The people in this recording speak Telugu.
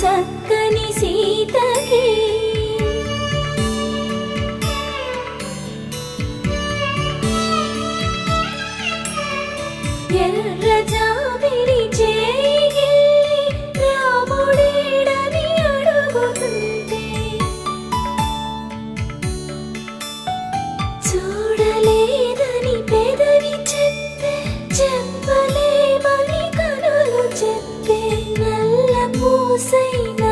చక్కని సీతకి ఎర్ర జాబిలి చేయి రాముడేడని అడుగుతుంటే చూడలేదని పెదవి చెప్పే చెప్పలేమని కనులు చెప్పే నల్ల పూసైన